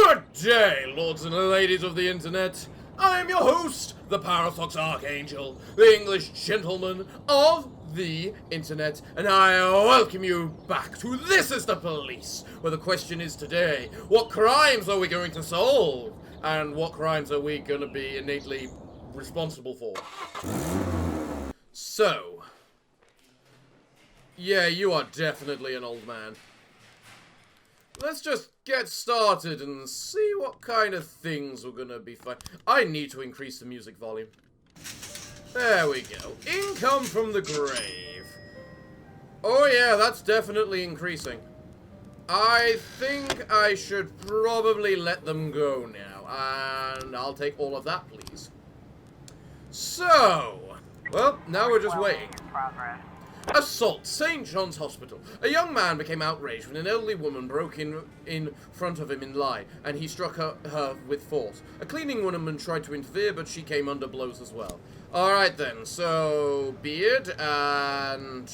Good day, lords and ladies of the internet. I am your host, the Parafox Archangel, the English gentleman of the internet, and I welcome you back to This is the Police, where the question is today, what crimes are we going to solve? And what crimes are we going to be innately responsible for? So, yeah, you are definitely an old man. Let's just get started and see what kind of things we're gonna be fighting. I need to increase the music volume. There we go. Income from the grave. Oh yeah, that's definitely increasing. I think I should probably let them go now. And I'll take all of that, please. So, well, now we're just waiting. Assault, St. John's Hospital. A young man became outraged when an elderly woman broke in front of him in lie, and he struck her with force. A cleaning woman tried to interfere, but she came under blows as well. Alright then, so Beard and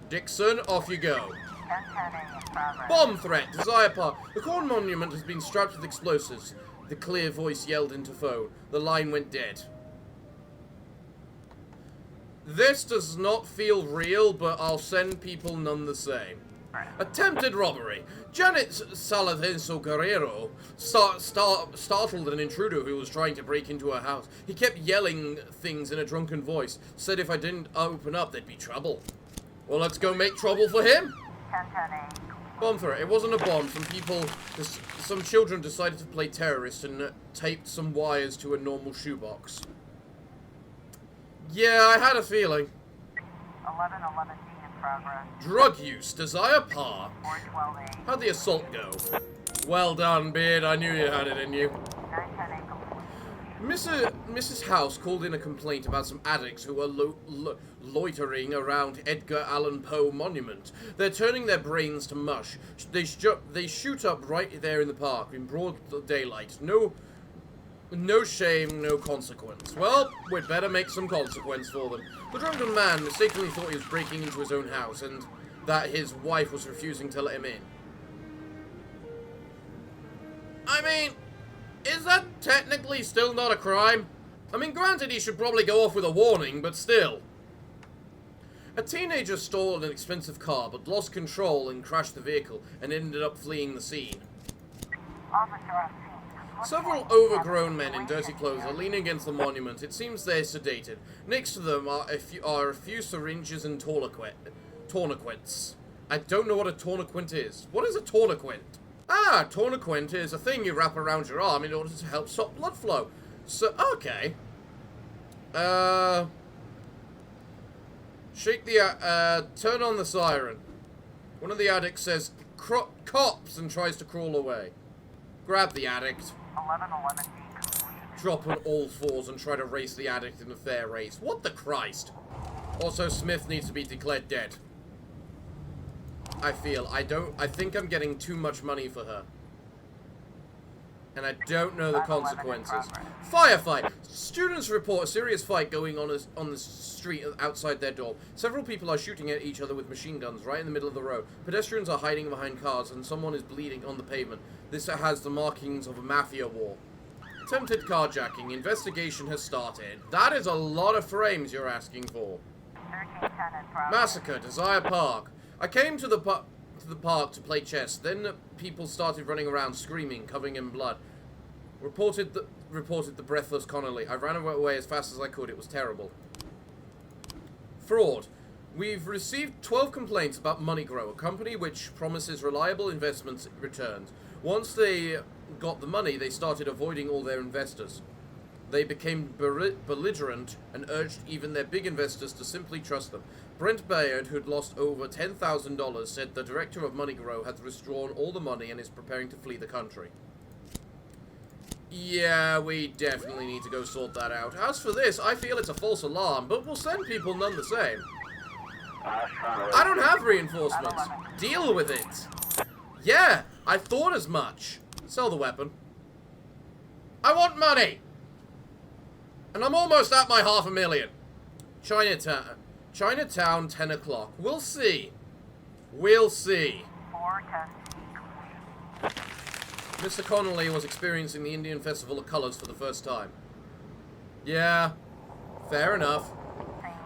Dixon, off you go. Bomb threat, Desire Park. The corn monument has been strapped with explosives. The clear voice yelled into phone. The line went dead. This does not feel real, but I'll send people none the same. Attempted robbery. Janet Salavenso Guerrero startled an intruder who was trying to break into her house. He kept yelling things in a drunken voice. Said if I didn't open up, there'd be trouble. Well, let's go make trouble for him. Bomb threat. It wasn't a bomb. Some children decided to play terrorist and taped some wires to a normal shoebox. Yeah, I had a feeling. 1111 in progress. Drug use, Desire Park. 412A. How'd the assault go? Well done, Beard. I knew you had it in you. 910A complete. Mrs. House called in a complaint about some addicts who were loitering around Edgar Allan Poe Monument. They're turning their brains to mush. They shoot up right there in the park in broad daylight. No shame, no consequence. Well, we'd better make some consequence for them. The drunken man mistakenly thought he was breaking into his own house and that his wife was refusing to let him in. I mean, is that technically still not a crime? I mean, granted he should probably go off with a warning, but still. A teenager stole an expensive car but lost control and crashed the vehicle and ended up fleeing the scene. Officer, Several overgrown men in dirty clothes are leaning against the monument. It seems they're sedated. Next to them are a few syringes and tourniquets. I don't know what a tourniquet is. What is a tourniquet? Ah, tourniquet is a thing you wrap around your arm in order to help stop blood flow. So, okay. Turn on the siren. One of the addicts says, cops, and tries to crawl away. Grab the addict. 1111D complete. Drop on all fours and try to race the addict in a fair race. What the Christ? Also, Smith needs to be declared dead. I think I'm getting too much money for her. And I don't know the consequences. Firefight! Students report a serious fight going on the street outside their dorm. Several people are shooting at each other with machine guns right in the middle of the road. Pedestrians are hiding behind cars and someone is bleeding on the pavement. This has the markings of a mafia war. Attempted carjacking. Investigation has started. That is a lot of frames you're asking for. 1310 in progress. Massacre, Desire Park. I came to the park to play chess. Then people started running around, screaming, covering in blood. Reported the breathless Connolly. I ran away as fast as I could. It was terrible. Fraud. We've received 12 complaints about MoneyGrow, a company which promises reliable investment returns. Once they got the money, they started avoiding all their investors. They became belligerent and urged even their big investors to simply trust them. Brent Bayard, who'd lost over $10,000, said the director of MoneyGrow had withdrawn all the money and is preparing to flee the country. Yeah, we definitely need to go sort that out. As for this, I feel it's a false alarm, but we'll send people none the same. I don't have reinforcements. Deal with it. Yeah, I thought as much. Sell the weapon. I want money! And I'm almost at my $500,000. Chinatown, 10 o'clock. We'll see. We'll see. 410C complete. Mr. Connolly was experiencing the Indian Festival of Colors for the first time. Yeah, fair enough.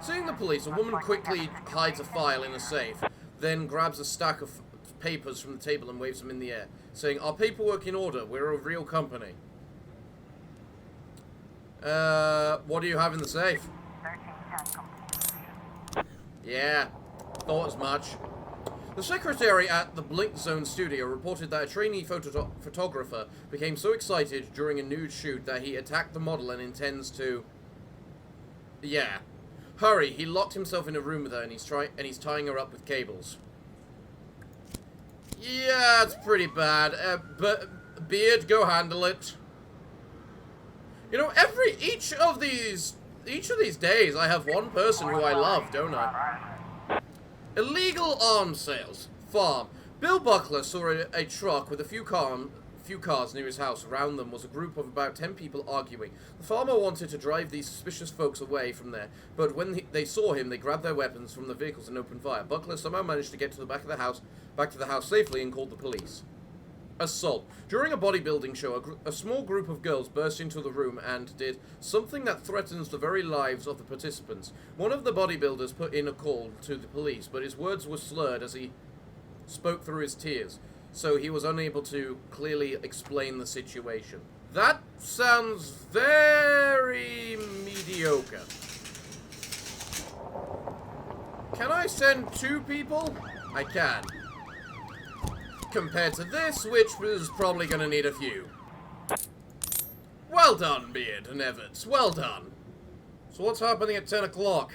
Seeing the police, a woman quickly hides a file in a safe, then grabs a stack of papers from the table and waves them in the air, saying, "Our paperwork in order, we're a real company." What do you have in the safe? 1310 complete. Yeah, thought as much. The secretary at the Blink Zone studio reported that a trainee photographer became so excited during a nude shoot that he attacked the model and intends to... Yeah. Hurry, he locked himself in a room with her and he's tying her up with cables. Yeah, it's pretty bad. But Beard, go handle it. You know, each of these days I have one person who I love, don't I? Illegal arms sales. Farm. Bill Buckler saw a truck with a few cars near his house. Around them was a group of about 10 people arguing. The farmer wanted to drive these suspicious folks away from there, but when they saw him, they grabbed their weapons from the vehicles and opened fire. Buckler somehow managed to get to the back to the house safely and called the police. Assault. During a bodybuilding show, a small group of girls burst into the room and did something that threatens the very lives of the participants. One of the bodybuilders put in a call to the police, but his words were slurred as he spoke through his tears, so he was unable to clearly explain the situation. That sounds very mediocre. Can I send 2 people? I can. Compared to this, which was probably going to need a few. Well done, Beard and Everts. Well done. So what's happening at 10 o'clock?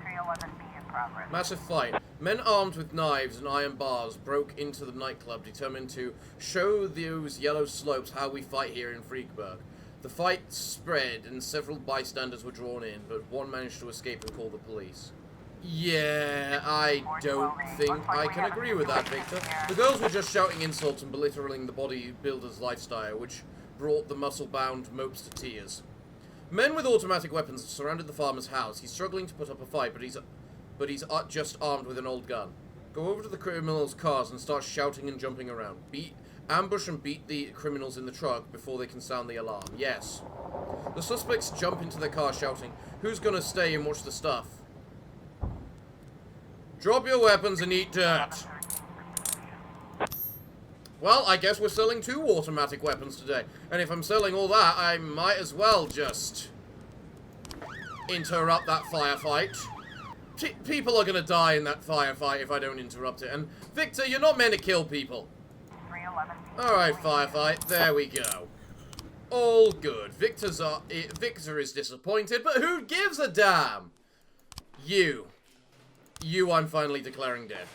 311B in progress. Massive fight. Men armed with knives and iron bars broke into the nightclub, determined to show those yellow slopes how we fight here in Freakburg. The fight spread and several bystanders were drawn in, but one managed to escape and call the police. Yeah, I don't think I can agree with that, Victor. The girls were just shouting insults and belittling the bodybuilder's lifestyle, which brought the muscle-bound mopes to tears. Men with automatic weapons surrounded the farmer's house. He's struggling to put up a fight, but he's just armed with an old gun. Go over to the criminals' cars and start shouting and jumping around. Ambush and beat the criminals in the truck before they can sound the alarm. Yes. The suspects jump into their car shouting, "Who's gonna stay and watch the stuff?" Drop your weapons and eat dirt. Well, I guess we're selling 2 automatic weapons today. And if I'm selling all that, I might as well just interrupt that firefight. People are gonna die in that firefight if I don't interrupt it. And Victor, you're not meant to kill people. 311B. Alright, firefight. There we go. All good. Victor is disappointed, but who gives a damn? You, I'm finally declaring dead.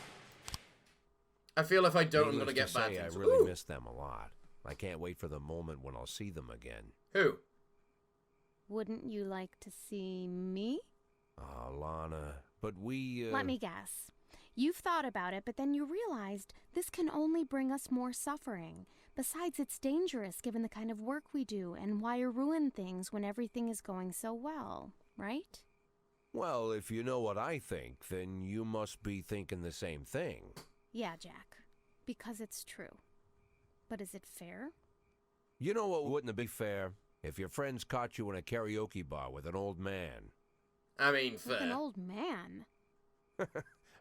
I feel if I don't, I'm gonna get bad things. I really miss them a lot. I can't wait for the moment when I'll see them again. Who? Wouldn't you like to see me? Ah, Lana, but we, Let me guess. You've thought about it, but then you realized this can only bring us more suffering. Besides, it's dangerous given the kind of work we do, and why ruin things when everything is going so well, right? Well, if you know what I think, then you must be thinking the same thing. Yeah, Jack. Because it's true. But is it fair? You know what wouldn't be fair? If your friends caught you in a karaoke bar with an old man. I mean, fair. With an old man?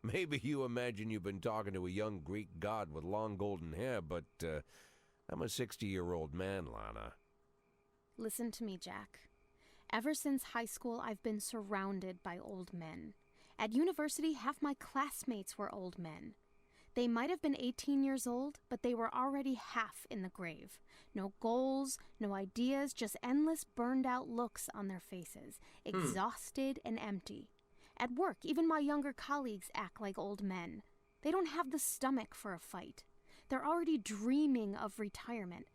Maybe you imagine you've been talking to a young Greek god with long golden hair, but I'm a 60-year-old man, Lana. Listen to me, Jack. Ever since high school, I've been surrounded by old men. At university, half my classmates were old men. They might have been 18 years old, but they were already half in the grave. No goals, no ideas, just endless burned-out looks on their faces, exhausted and empty. At work, even my younger colleagues act like old men. They don't have the stomach for a fight. They're already dreaming of retirement.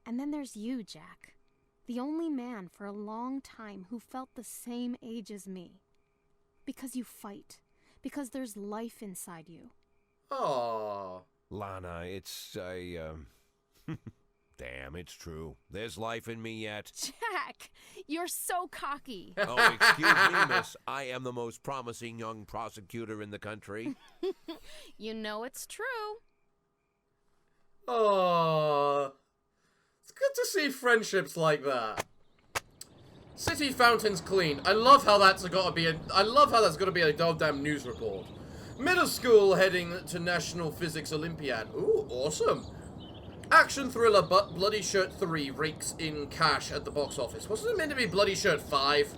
And then there's you, Jack. The only man for a long time who felt the same age as me. Because you fight. Because there's life inside you. Aww. Lana, it's damn, it's true. There's life in me yet. Jack, you're so cocky. Oh, excuse me, miss. I am the most promising young prosecutor in the country. You know it's true. Aww. to see friendships like that. City fountains clean. I love how that's got to be a goddamn news report. Middle school heading to National Physics Olympiad. Ooh, awesome. Action thriller Bloody Shirt 3 rakes in cash at the box office. Wasn't it meant to be Bloody Shirt 5?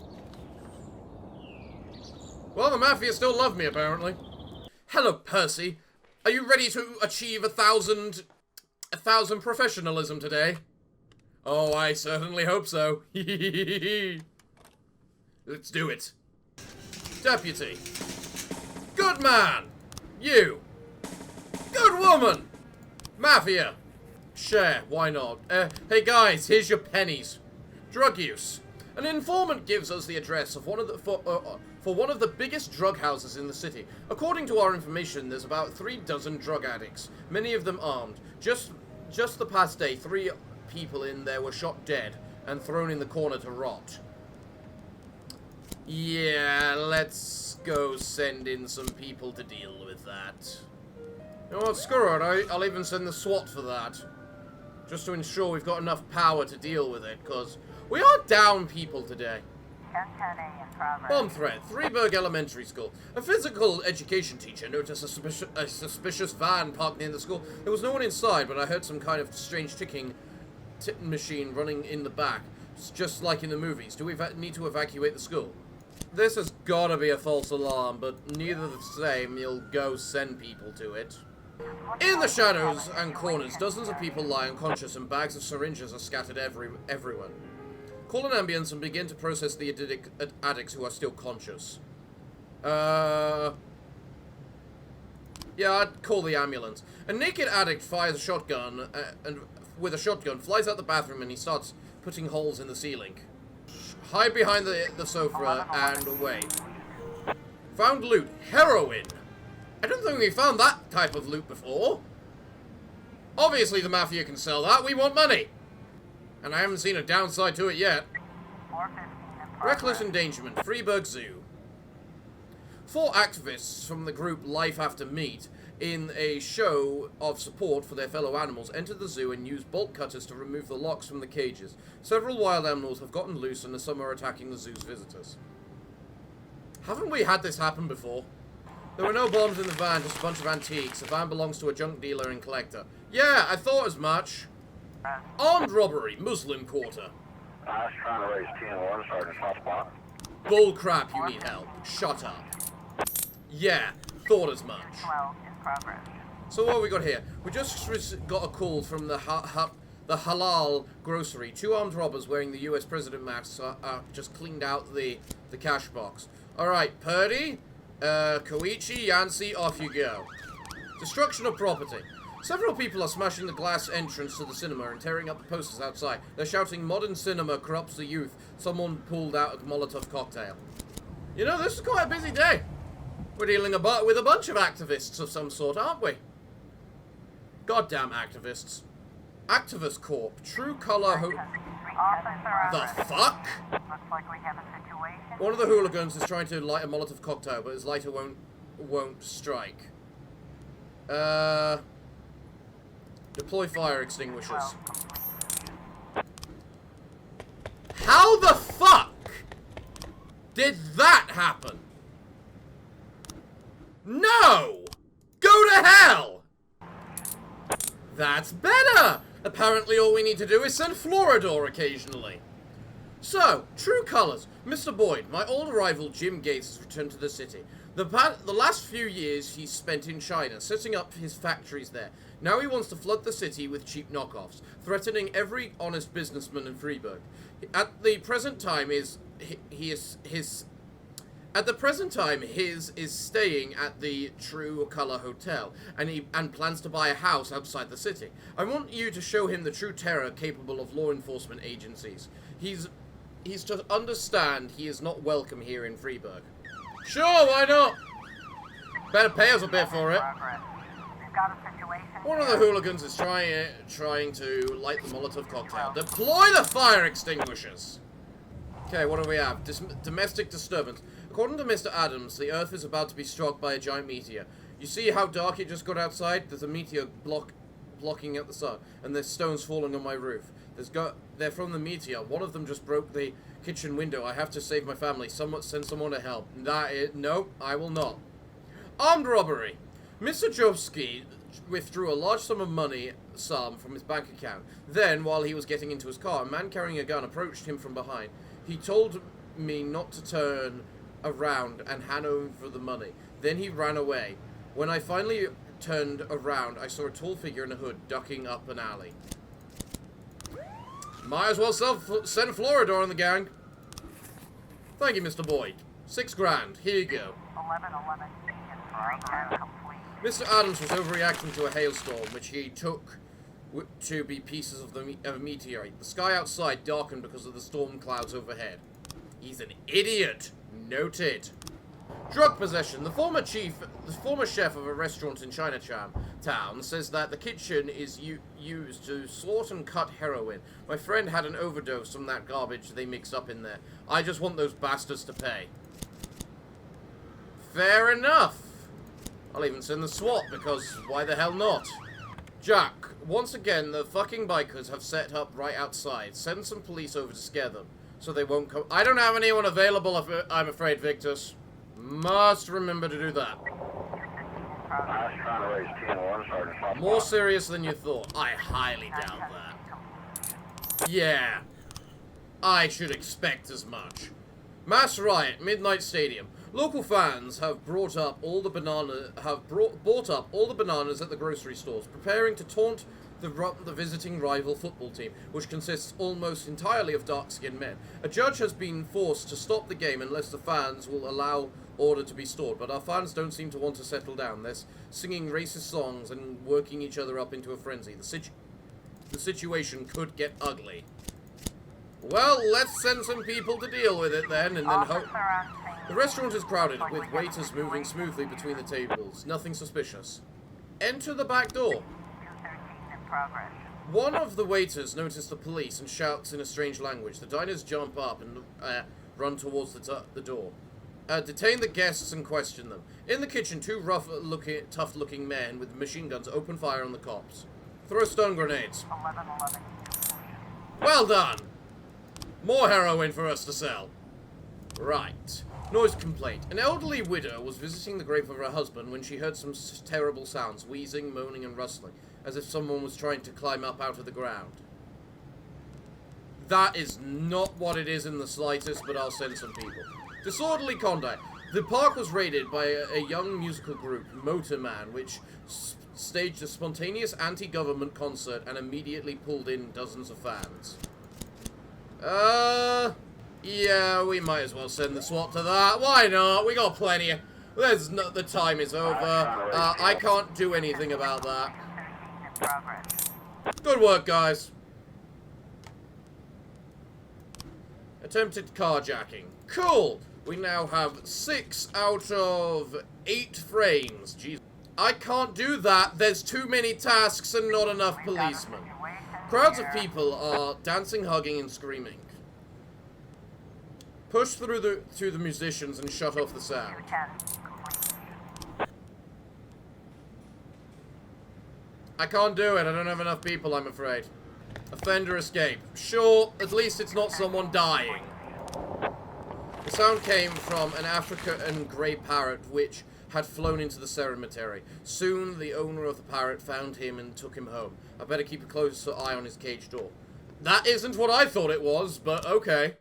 Well, the Mafia still love me, apparently. Hello, Percy. Are you ready to achieve a thousand professionalism today? Oh, I certainly hope so. Let's do it. Deputy. Good man. You. Good woman. Mafia. Share, why not? Hey guys, here's your pennies. Drug use. An informant gives us the address of one of the for one of the biggest drug houses in the city. According to our information, there's about 36 drug addicts, many of them armed. Just the past day, 3 people in there were shot dead and thrown in the corner to rot. Yeah, let's go send in some people to deal with that. You know what, screw it, I'll even send the SWAT for that. Just to ensure we've got enough power to deal with it, because we are down people today. 1010A in progress. Bomb threat, Threeburg Elementary School. A physical education teacher noticed a suspicious van parked near the school. There was no one inside, but I heard some kind of strange ticking machine running in the back. It's just like in the movies. Do we need to evacuate the school? This has gotta be a false alarm, but neither the same. You'll go send people to it. In the shadows and corners, dozens of people lie unconscious and bags of syringes are scattered everywhere. Call an ambulance and begin to process the addicts who are still conscious. Yeah, I'd call the ambulance. A naked addict fires a shotgun, and with a shotgun, flies out the bathroom and he starts putting holes in the ceiling. Hide behind the sofa and wait. Found loot. Heroin! I don't think we found that type of loot before. Obviously the Mafia can sell that. We want money. And I haven't seen a downside to it yet. 415 in progress. Reckless endangerment. Freeburg Zoo. 4 activists from the group Life After Meat, in a show of support for their fellow animals, entered the zoo and used bolt cutters to remove the locks from the cages. Several wild animals have gotten loose and some are attacking the zoo's visitors. Haven't we had this happen before? There were no bombs in the van, just a bunch of antiques. The van belongs to a junk dealer and collector. Yeah, I thought as much. Armed robbery, Muslim quarter. I was trying to raise 10-1, Sergeant Hotspot. Bull crap, you need help. Shut up. Yeah, thought as much. 12 in progress. So what have we got here? We just got a call from the Halal grocery. 2 armed robbers wearing the US President masks just cleaned out the cash box. Alright, Purdy, Koichi, Yancey, off you go. Destruction of property. Several people are smashing the glass entrance to the cinema and tearing up the posters outside. They're shouting, "Modern cinema corrupts the youth." Someone pulled out a Molotov cocktail. You know, this is quite a busy day. We're dealing with a bunch of activists of some sort, aren't we? Goddamn activists. Activist Corp. True Color The fuck? Looks like we have a situation. One of the hooligans is trying to light a Molotov cocktail, but his lighter won't strike. Deploy fire extinguishers. How the fuck did that happen? No! Go to hell! That's better! Apparently all we need to do is send Floridor occasionally. So, true colors. Mr. Boyd, my old rival Jim Gates has returned to the city. The last few years he's spent in China, setting up his factories there. Now he wants to flood the city with cheap knockoffs, threatening every honest businessman in Freeburg. At the present time, his is staying at the True Color Hotel, and plans to buy a house outside the city. I want you to show him the true terror capable of law enforcement agencies. He's to understand he is not welcome here in Freeburg. Sure, why not? Better pay us a bit for it. We've got a situation. One of the hooligans is trying to light the Molotov cocktail. Deploy the fire extinguishers! Okay, what do we have? Domestic disturbance. According to Mr. Adams, the Earth is about to be struck by a giant meteor. You see how dark it just got outside? There's a meteor blocking out the sun, and there's stones falling on my roof. They're from the meteor. One of them just broke the kitchen window. I have to save my family. Send someone to help. No, I will not. Armed robbery. Mr. Jobski withdrew a large sum of money from his bank account. Then, while he was getting into his car, a man carrying a gun approached him from behind. He told me not to turn around and hand over the money. Then he ran away. When I finally turned around, I saw a tall figure in a hood ducking up an alley. Might as well send Floridor on the gang. Thank you, Mr. Boyd. $6 grand. Here you go. 1111 in progress. Complete. Mr. Adams was overreacting to a hailstorm, which he took to be pieces of a meteorite. The sky outside darkened because of the storm clouds overhead. He's an idiot. Noted. Drug possession. The former chef of a restaurant in Chinatown says that the kitchen is used to sort and cut heroin. My friend had an overdose from that garbage they mixed up in there. I just want those bastards to pay. Fair enough. I'll even send the SWAT, because why the hell not? Jack, once again, the fucking bikers have set up right outside. Send some police over to scare them, so they won't come. I don't have anyone available, I'm afraid, Victus. Must remember to do that. I was trying to raise 10-1, Sergeant Southpaw. More serious than you thought. I highly doubt that. Yeah. I should expect as much. Mass riot, Midnight Stadium. Local fans have bought up all the bananas at the grocery stores, preparing to taunt the visiting rival football team, which consists almost entirely of dark-skinned men. A judge has been forced to stop the game unless the fans will allow order to be stored, but our fans don't seem to want to settle down. They're singing racist songs and working each other up into a frenzy. The situation could get ugly. Well, let's send some people to deal with it then, and then hope. The restaurant is crowded, with waiters moving smoothly between the tables. Nothing suspicious. Enter the back door. 213 in progress. One of the waiters notices the police and shouts in a strange language. The diners jump up and run towards the door. Detain the guests and question them. In the kitchen, two tough-looking men with machine guns open fire on the cops. Throw stun grenades. 1111. Well done! More heroin for us to sell. Right. Noise complaint. An elderly widow was visiting the grave of her husband when she heard some terrible sounds, wheezing, moaning, and rustling, as if someone was trying to climb up out of the ground. That is not what it is in the slightest, but I'll send some people. Disorderly conduct. The park was raided by a young musical group, Motorman, which staged a spontaneous anti-government concert and immediately pulled in dozens of fans. Yeah, we might as well send the SWAT to that. Why not? We got plenty of... the time is over. I can't do anything about that. 213 in progress. Good work, guys. Attempted carjacking. Cool! We now have 6 out of 8 frames. Jeez. I can't do that. There's too many tasks and not enough policemen. Crowds of people are dancing, hugging, and screaming. Push through the musicians and shut off the sound. 210 complete. I can't do it. I don't have enough people, I'm afraid. Offender escape. Sure, at least it's not someone dying. The sound came from an African grey parrot which had flown into the cemetery. Soon, the owner of the parrot found him and took him home. I better keep a closer eye on his cage door. That isn't what I thought it was, but okay.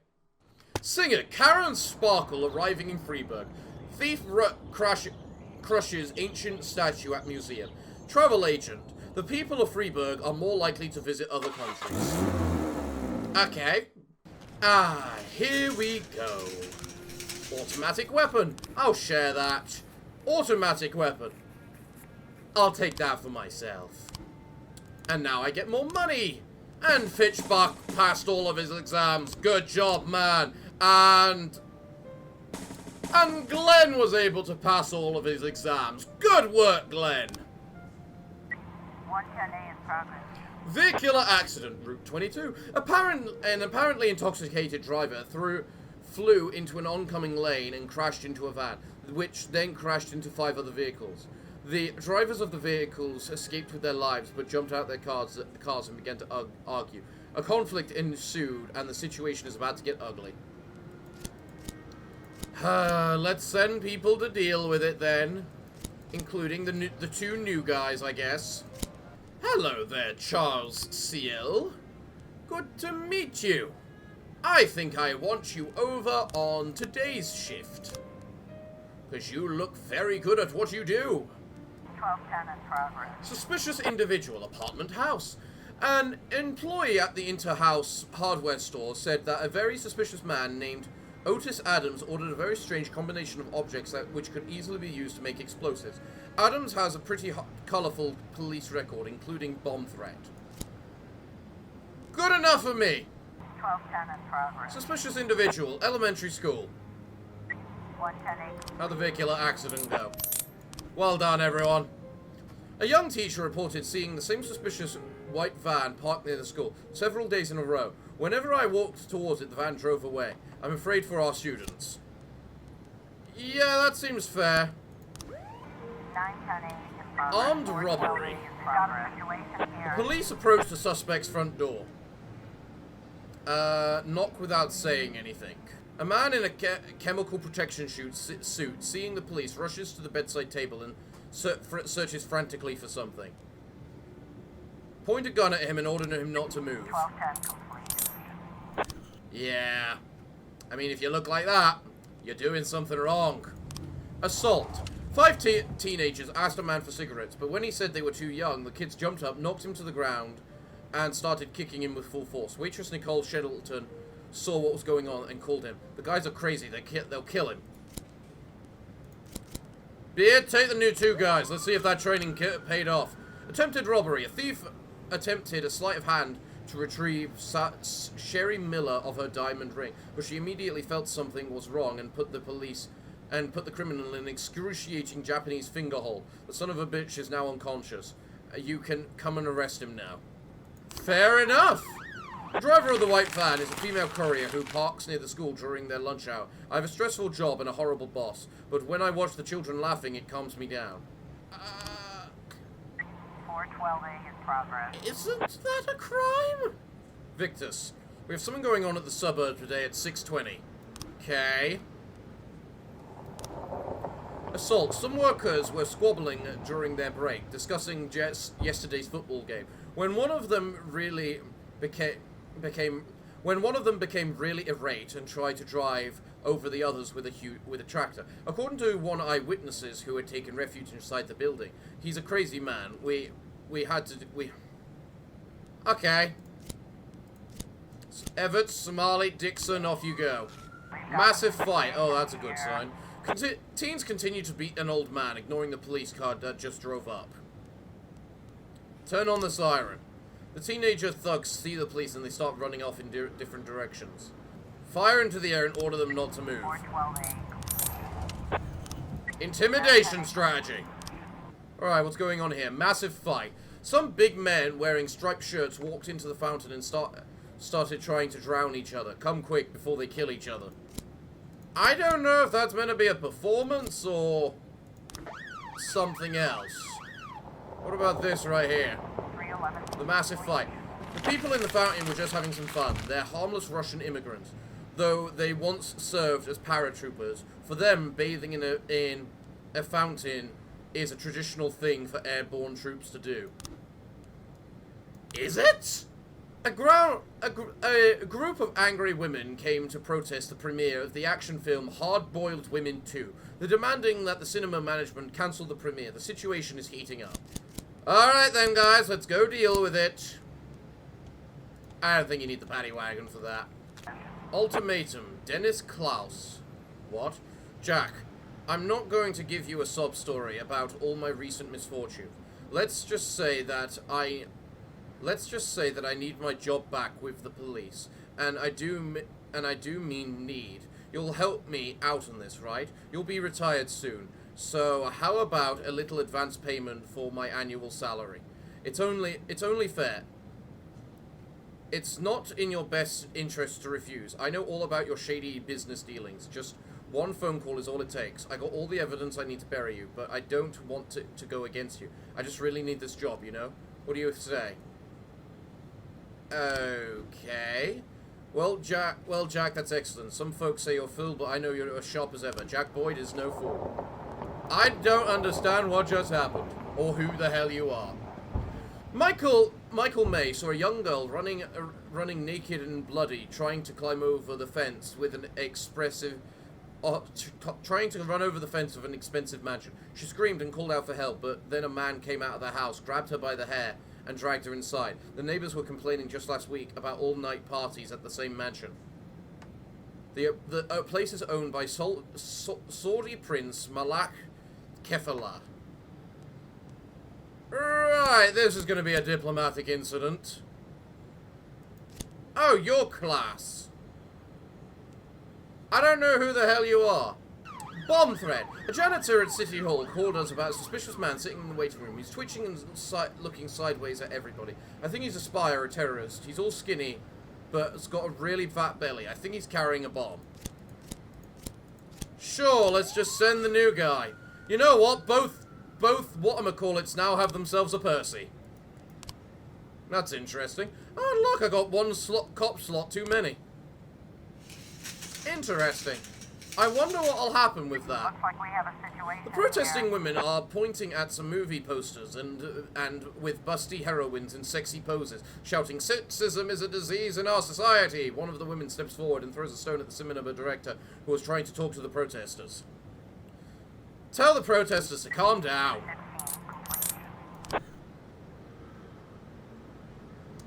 Singer Karen Sparkle arriving in Freeburg. Thief crushes ancient statue at museum. Travel agent. The people of Freeburg are more likely to visit other countries. Okay. Here we go. Automatic weapon. I'll share that. Automatic weapon. I'll take that for myself. And now I get more money. And Fitchbuck passed all of his exams. Good job, man. And Glenn was able to pass all of his exams. Good work, Glenn. 110A in progress. Vehicular accident, Route 22. An apparently intoxicated driver flew into an oncoming lane and crashed into a van, which then crashed into 5 other vehicles. The drivers of the vehicles escaped with their lives, but jumped out their cars and began to argue. A conflict ensued, and the situation is about to get ugly. Let's send people to deal with it then. Including the two new guys, I guess. Hello there, Charles Seal. Good to meet you. I think I want you over on today's shift. Because you look very good at what you do. 1210 in progress. Suspicious individual, apartment house. An employee at the Interhouse hardware store said that a very suspicious man named Otis Adams ordered a very strange combination of objects which could easily be used to make explosives. Adams has a pretty colourful police record, including bomb threat. Good enough for me! 1210 in progress. Suspicious individual, elementary school. 110 How'd the vehicular accident go? Well done, everyone. A young teacher reported seeing the same suspicious white van parked near the school several days in a row. Whenever I walked towards it, the van drove away. I'm afraid for our students. Yeah, that seems fair. 910 in progress. Armed robbery. Got a situation here. Police approached the suspect's front door. Knock without saying anything. A man in a chemical protection suit, seeing the police, rushes to the bedside table and searches frantically for something. Point a gun at him and order him not to move. 1210 complete. Yeah. I mean, if you look like that, you're doing something wrong. Assault. 5 teenagers asked a man for cigarettes, but when he said they were too young, the kids jumped up, knocked him to the ground, and started kicking him with full force. Waitress Nicole Shettleton saw what was going on and called him. The guys are crazy. They'll kill him. Beard, take the new 2 guys. Let's see if that training paid off. Attempted robbery. A thief attempted a sleight of hand to retrieve Sherry Miller of her diamond ring, but she immediately felt something was wrong and put the criminal in an excruciating Japanese finger hole. The son of a bitch is now unconscious. You can come and arrest him now. Fair enough! The driver of the white van is a female courier who parks near the school during their lunch hour. I have a stressful job and a horrible boss, but when I watch the children laughing, it calms me down. 412A in progress. Isn't that a crime? Victus, we have something going on at the suburb today at 6:20. Okay. Assault. Some workers were squabbling during their break, discussing yesterday's football game. When one of them became really irate and tried to drive over the others with a tractor. According to one eyewitnesses who had taken refuge inside the building, he's a crazy man. Okay. Everett, Somali, Dixon, off you go. Massive fight. Oh, that's a good sign. Teens continue to beat an old man, ignoring the police car that just drove up. Turn on the siren. The teenager thugs see the police and they start running off in different directions. Fire into the air and order them not to move. 412A. Intimidation strategy. Alright, what's going on here? Massive fight. Some big men wearing striped shirts walked into the fountain and started trying to drown each other. Come quick before they kill each other. I don't know if that's meant to be a performance or something else. What about this right here? 311. The massive fight. The people in the fountain were just having some fun. They're harmless Russian immigrants, though they once served as paratroopers. For them, bathing in a fountain is a traditional thing for airborne troops to do. Is it? A group of angry women came to protest the premiere of the action film Hard Boiled Women 2. They're demanding that the cinema management cancel the premiere. The situation is heating up. Alright then, guys, let's go deal with it. I don't think you need the paddy wagon for that. Ultimatum. Dennis Klaus. What? Jack, I'm not going to give you a sob story about all my recent misfortune. Let's just say that I need my job back with the police, and I do mean need. You'll help me out on this, right? You'll be retired soon, so how about a little advance payment for my annual salary? It's only fair. It's not in your best interest to refuse. I know all about your shady business dealings. Just One phone call is all it takes. I got all the evidence I need to bury you, but I don't want to go against you. I just really need this job, you know? What do you say? Okay. Well, Jack, that's excellent. Some folks say you're fool, but I know you're as sharp as ever. Jack Boyd is no fool. I don't understand what just happened, or who the hell you are. Michael May saw a young girl running naked and bloody, trying to climb over the fence with an trying to run over the fence of an expensive mansion. She screamed and called out for help, but then a man came out of the house, grabbed her by the hair, and dragged her inside. The neighbors were complaining just last week about all-night parties at the same mansion. The place is owned by Saudi Prince Malak Kefala. Right, this is going to be a diplomatic incident. Oh, your class. I don't know who the hell you are. Bomb threat. A janitor at City Hall called us about a suspicious man sitting in the waiting room. He's twitching and looking sideways at everybody. I think he's a spy or a terrorist. He's all skinny, but has got a really fat belly. I think he's carrying a bomb. Sure, let's just send the new guy. You know what? Both whatchamacallits now have themselves a Percy. That's interesting. Oh, look, I got one cop slot too many. Interesting. I wonder what'll happen with that. Looks like we have a situation. The protesting women are pointing at some movie posters and with busty heroines in sexy poses, shouting, "Sexism is a disease in our society." One of the women steps forward and throws a stone at the cinema director who was trying to talk to the protesters. Tell the protesters to calm down.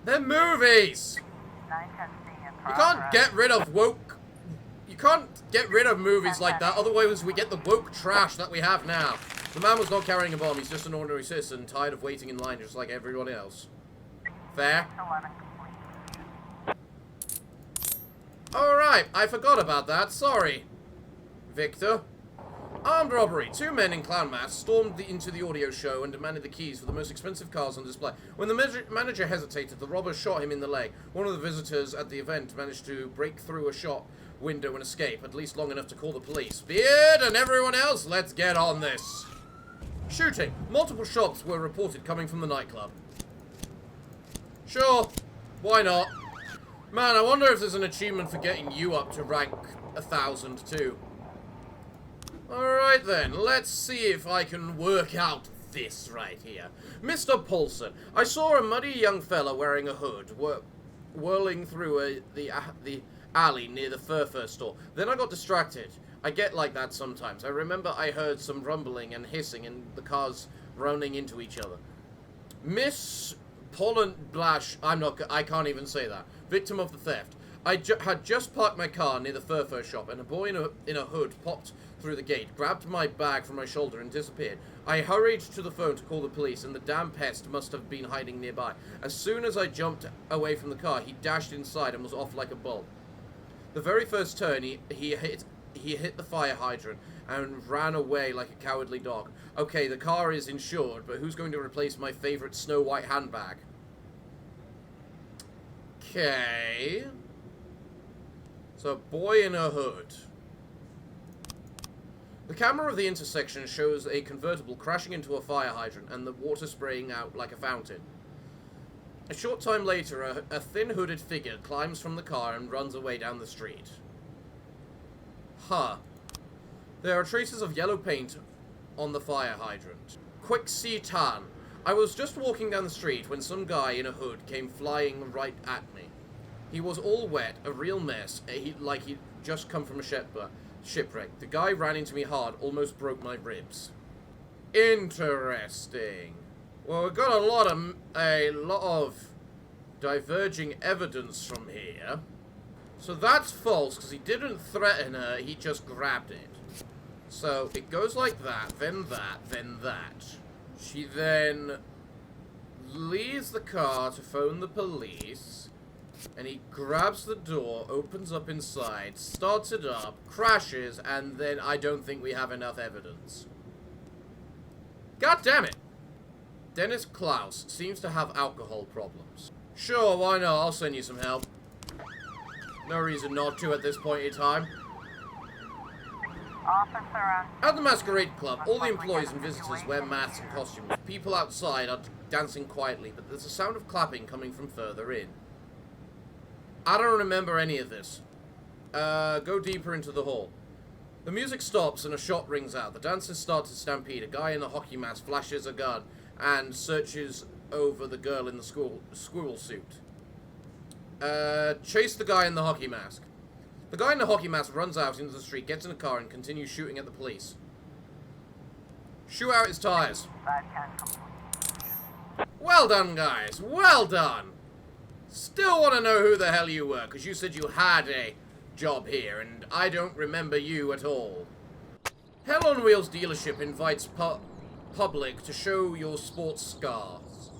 They're movies! You can't get rid of woke... You can't get rid of movies like that, otherwise we get the woke trash that we have now. The man was not carrying a bomb, he's just an ordinary citizen, tired of waiting in line just like everyone else. Fair? Alright, I forgot about that, sorry. Victor? Armed robbery. Two men in clown masks stormed into the audio show and demanded the keys for the most expensive cars on display. When the manager hesitated, the robbers shot him in the leg. One of the visitors at the event managed to break through a shop window and escape, at least long enough to call the police. Beard and everyone else, let's get on this. Shooting. Multiple shots were reported coming from the nightclub. Sure. Why not? Man, I wonder if there's an achievement for getting you up to rank 1,000 too. Alright then, let's see if I can work out this right here. Mr. Paulson, I saw a muddy young fella wearing a hood whirling through the alley near the fur store. Then I got distracted. I get like that sometimes. I remember I heard some rumbling and hissing and the cars running into each other. Miss Pollenblash, I can't even say that. Victim of the theft. I had just parked my car near the fur shop and a boy in a hood popped through the gate, grabbed my bag from my shoulder and disappeared. I hurried to the phone to call the police and the damn pest must have been hiding nearby. As soon as I jumped away from the car, he dashed inside and was off like a bulb. The very first turn, he hit the fire hydrant and ran away like a cowardly dog. Okay, the car is insured, but who's going to replace my favorite Snow White handbag? Okay. So, boy in a hood. The camera of the intersection shows a convertible crashing into a fire hydrant and the water spraying out like a fountain. A short time later, a thin hooded figure climbs from the car and runs away down the street. Huh. There are traces of yellow paint on the fire hydrant. Quick see tan. I was just walking down the street when some guy in a hood came flying right at me. He was all wet, a real mess, like he'd just come from a shipwreck. The guy ran into me hard, almost broke my ribs. Interesting. Well, we've got a lot of diverging evidence from here. So that's false, because he didn't threaten her, he just grabbed it. So it goes like that, then that, then that. She then leaves the car to phone the police, and he grabs the door, opens up inside, starts it up, crashes, and then I don't think we have enough evidence. God damn it! Dennis Klaus seems to have alcohol problems. Sure, why not? I'll send you some help. No reason not to at this point in time. Officer on At the Masquerade Club, all the employees and visitors wear masks and costumes. People outside are dancing quietly, but there's a sound of clapping coming from further in. I don't remember any of this. Go deeper into the hall. The music stops and a shot rings out. The dancers start to stampede. A guy in a hockey mask flashes a gun and searches over the girl in the squirrel suit. Chase the guy in the hockey mask. The guy in the hockey mask runs out into the street, gets in a car, and continues shooting at the police. Shoot out his tires. 510 complete. Well done, guys. Well done. Still want to know who the hell you were, because you said you had a job here, and I don't remember you at all. Hell on Wheels dealership invites public to show your sports scars.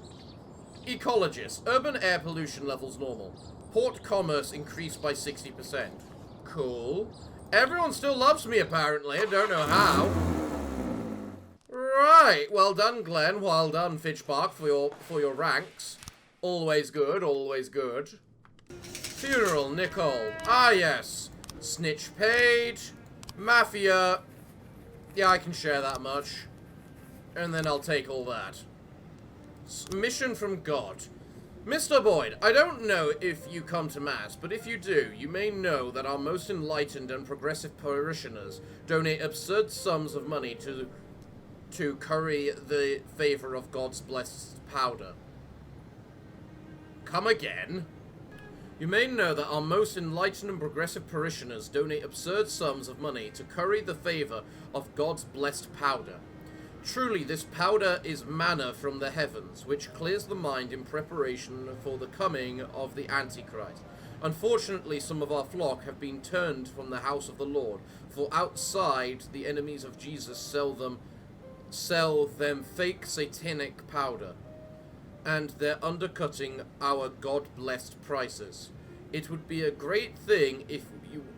Ecologist. Urban air pollution levels normal. Port commerce increased by 60%. Cool. Everyone still loves me, apparently. I don't know how. Right. Well done, Glenn. Well done, Fitchbark, for your ranks. Always good. Always good. Funeral, Nicole. Ah, yes. Snitch paid. Mafia. Yeah, I can share that much. And then I'll take all that. Mission from God. Mr. Boyd, I don't know if you come to Mass, but if you do, you may know that our most enlightened and progressive parishioners donate absurd sums of money to curry the favor of God's blessed powder. Come again? You may know that our most enlightened and progressive parishioners donate absurd sums of money to curry the favor of God's blessed powder. Truly, this powder is manna from the heavens, which clears the mind in preparation for the coming of the Antichrist. Unfortunately, some of our flock have been turned from the house of the Lord, for outside the enemies of Jesus sell them fake satanic powder, and they're undercutting our God-blessed prices. It would be a great thing if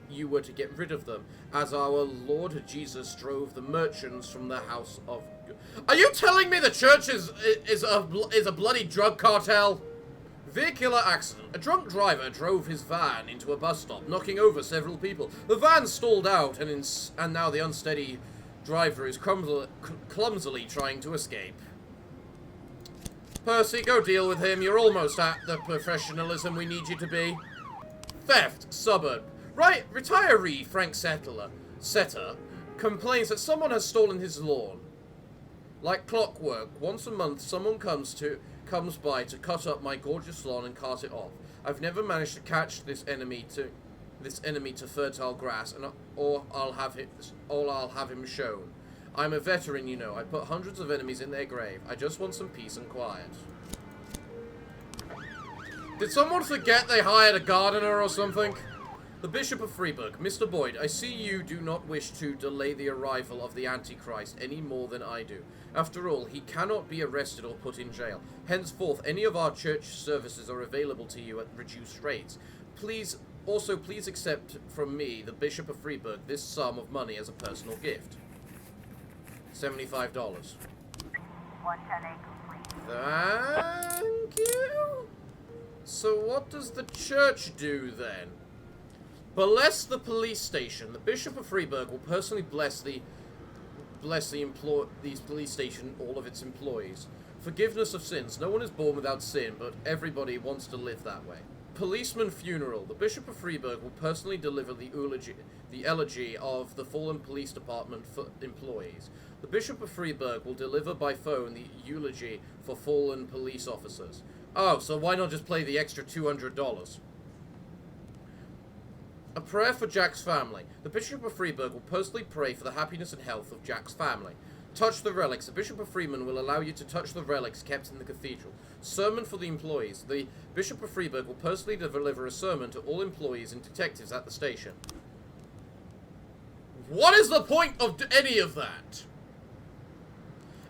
you were to get rid of them, as our Lord Jesus drove the merchants from the house of... Are you telling me the church is a bloody drug cartel? Vehicular accident. A drunk driver drove his van into a bus stop, knocking over several people. The van stalled out, and now the unsteady driver is clumsily trying to escape. Percy, go deal with him. You're almost at the professionalism we need you to be. Theft. Suburb. Right, retiree Frank Setter complains that someone has stolen his lawn. Like clockwork, once a month someone comes by to cut up my gorgeous lawn and cart it off. I've never managed to catch this enemy to fertile grass, and all I'll have him shown. I'm a veteran, you know. I put hundreds of enemies in their grave. I just want some peace and quiet. Did someone forget they hired a gardener or something? The Bishop of Freeburg. Mr. Boyd, I see you do not wish to delay the arrival of the Antichrist any more than I do. After all, he cannot be arrested or put in jail. Henceforth, any of our church services are available to you at reduced rates. Please accept from me, the Bishop of Freeburg, this sum of money as a personal gift. $75. 110A complete. Thank you. So what does the church do then? Bless the police station. The Bishop of Freeburg will personally bless these police station, all of its employees. Forgiveness of sins. No one is born without sin, but everybody wants to live that way. Policeman funeral. The Bishop of Freeburg will personally deliver the elegy of the fallen police department for employees. The Bishop of Freeburg will deliver by phone the eulogy for fallen police officers. Oh, so why not just play the extra $200? A prayer for Jack's family. The Bishop of Freeburg will personally pray for the happiness and health of Jack's family. Touch the relics. The Bishop of Freeman will allow you to touch the relics kept in the cathedral. Sermon for the employees. The Bishop of Freeburg will personally deliver a sermon to all employees and detectives at the station. What is the point of any of that?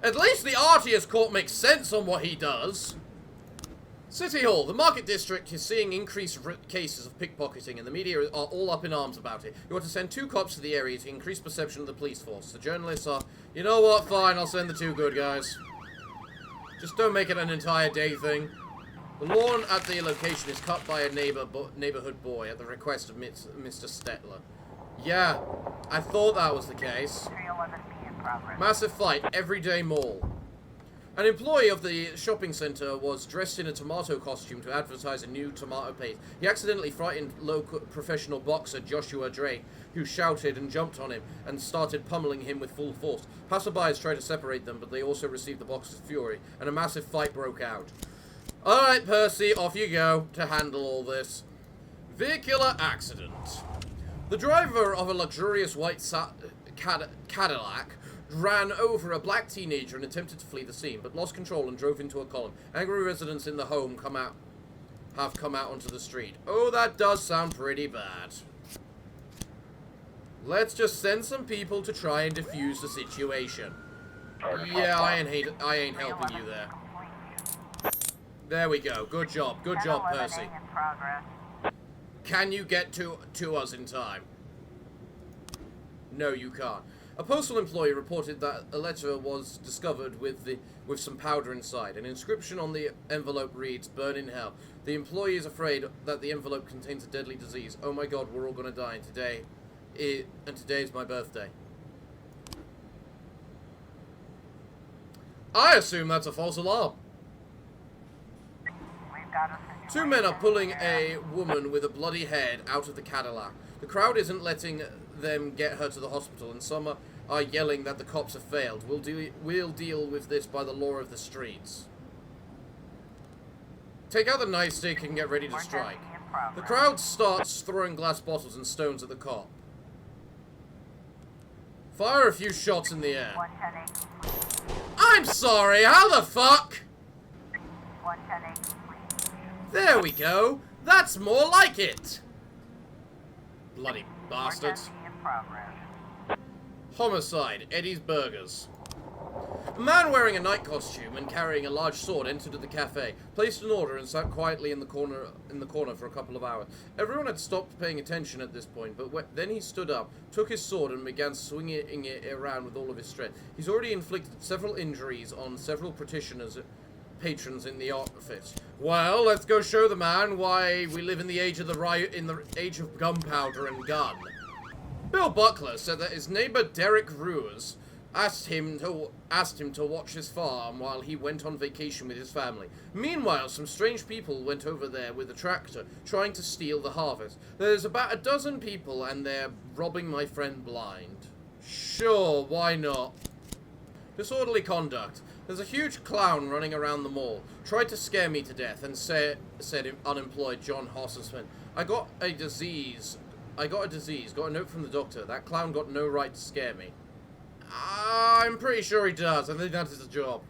At least the Artius Court makes sense on what he does. City Hall. The Market District is seeing increased cases of pickpocketing, and the media are all up in arms about it. You want to send 2 cops to the area to increase perception of the police force. The journalists are, you know what, fine, I'll send the 2 good guys. Just don't make it an entire day thing. The lawn at the location is cut by a neighborhood boy at the request of Mr. Stetler. Yeah, I thought that was the case. 311B in progress. Massive fight, everyday mall. An employee of the shopping center was dressed in a tomato costume to advertise a new tomato paste. He accidentally frightened local professional boxer Joshua Drake, who shouted and jumped on him and started pummeling him with full force. Passerbys tried to separate them, but they also received the boxer's fury, and a massive fight broke out. Alright, Percy, off you go to handle all this. Vehicular accident. The driver of a luxurious white Cadillac ran over a black teenager and attempted to flee the scene, but lost control and drove into a column. Angry residents in the home have come out onto the street. Oh, that does sound pretty bad. Let's just send some people to try and defuse the situation. Yeah, I ain't helping you there. There we go. Good job, Percy. 1011A in progress. Can you get to us in time? No, you can't. A postal employee reported that a letter was discovered with some powder inside. An inscription on the envelope reads, "Burn in hell." The employee is afraid that the envelope contains a deadly disease. Oh my god, we're all gonna die today. And today's my birthday. I assume that's a false alarm. We've got a situation. Two men are pulling a woman with a bloody head out of the Cadillac. The crowd isn't letting them get her to the hospital, and some are yelling that the cops have failed. We'll deal with this by the law of the streets. Take out the nightstick and get ready to strike. The crowd starts throwing glass bottles and stones at the cop. Fire a few shots in the air. 110A. I'm sorry, how the fuck? 110A. There we go. That's more like it. Bloody bastards. 110B in progress. Homicide, Eddie's Burgers. A man wearing a night costume and carrying a large sword entered the cafe, placed an order, and sat quietly in the corner for a couple of hours. Everyone had stopped paying attention at this point, but then he stood up, took his sword, and began swinging it around with all of his strength. He's already inflicted several injuries on several patrons in the office. Well, let's go show the man why we live in the age of the riot, in the age of gunpowder and gun. Bill Buckler said that his neighbor Derek Ruers asked him to watch his farm while he went on vacation with his family. Meanwhile, some strange people went over there with a tractor, trying to steal the harvest. There's about a dozen people, and they're robbing my friend blind. Sure, why not? Disorderly conduct. There's a huge clown running around the mall. Tried to scare me to death, and said unemployed John Hossersman. I got a disease. Got a note from the doctor. That clown got no right to scare me. I'm pretty sure he does. I think that is his job.